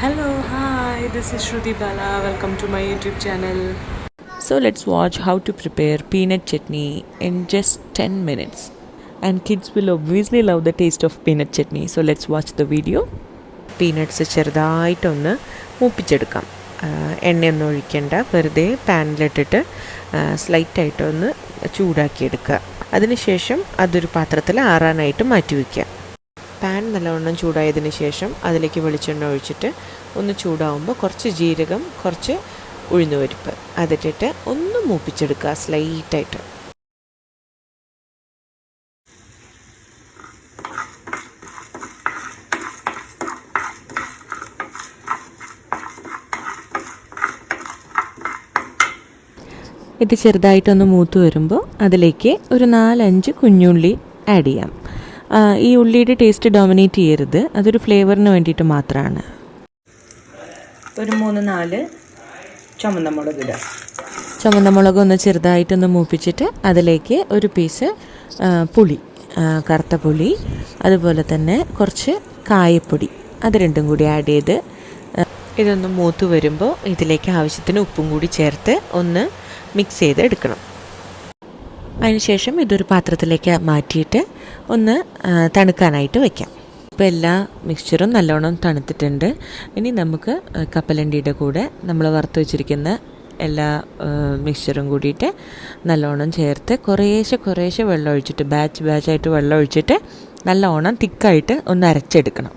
Hello, hi, this is Shruti Bala. Welcome to my YouTube channel. So let's watch how to prepare peanut chutney in just 10 minutes. And kids will obviously love the taste of peanut chutney. So let's watch the video. Peanuts ചെറുതായിട്ടൊന്ന് മൂപ്പിച്ചെടുക്കാം. എണ്ണയൊന്നും ഒഴിക്കേണ്ട, വെറുതെ പാനിലിട്ടിട്ട് സ്ലൈറ്റായിട്ടൊന്ന് ചൂടാക്കിയെടുക്കുക. അതിനുശേഷം അതൊരു പാത്രത്തിൽ ആറാനായിട്ട് മാറ്റി വയ്ക്കുക. Pan നല്ലവണ്ണം ചൂടായതിന് ശേഷം അതിലേക്ക് വെളിച്ചെണ്ണ ഒഴിച്ചിട്ട് ഒന്ന് ചൂടാവുമ്പോൾ കുറച്ച് ജീരകം, കുറച്ച് ഉഴുന്നുപരിപ്പ് അതിട്ടിട്ട് ഒന്ന് മൂപ്പിച്ചെടുക്കുക സ്ലൈറ്റായിട്ട്. ഇത് ചെറുതായിട്ടൊന്ന് മൂത്ത് വരുമ്പോൾ അതിലേക്ക് ഒരു 4-5 കുഞ്ഞുള്ളി ആഡ് ചെയ്യാം. ഈ ഉള്ളിയുടെ ടേസ്റ്റ് ഡോമിനേറ്റ് ചെയ്യരുത്, അതൊരു ഫ്ലേവറിന് വേണ്ടിയിട്ട് മാത്രമാണ്. ഒരു 3-4 ചുമന്ന മുളക് ഇടുക. ചുമന്ന മുളക് ഒന്ന് ചെറുതായിട്ടൊന്ന് മൂപ്പിച്ചിട്ട് അതിലേക്ക് ഒരു പീസ് പുളി, കറുത്ത പുളി, അതുപോലെ തന്നെ കുറച്ച് കായപ്പൊടി, അത് രണ്ടും കൂടി ആഡ് ചെയ്ത് ഇതൊന്ന് മൂത്ത് വരുമ്പോൾ ഇതിലേക്ക് ആവശ്യത്തിന് ഉപ്പും കൂടി ചേർത്ത് ഒന്ന് മിക്സ് ചെയ്ത് എടുക്കണം. അതിനുശേഷം ഇതൊരു പാത്രത്തിലേക്ക് മാറ്റിയിട്ട് ഒന്ന് തണുക്കാനായിട്ട് വയ്ക്കാം. ഇപ്പോൾ എല്ലാ മിക്സ്ചറും നല്ലോണം തണുത്തിട്ടുണ്ട്. ഇനി നമുക്ക് കപ്പലണ്ടിയുടെ കൂടെ നമ്മൾ വറുത്ത് വെച്ചിരിക്കുന്ന എല്ലാ മിക്സ്ചറും കൂടിയിട്ട് നല്ലോണം ചേർത്ത് കുറേശ്ശെ വെള്ളം ഒഴിച്ചിട്ട് ബാച്ചായിട്ട് വെള്ളം ഒഴിച്ചിട്ട് നല്ലോണം തിക്കായിട്ട് ഒന്ന് അരച്ചെടുക്കണം.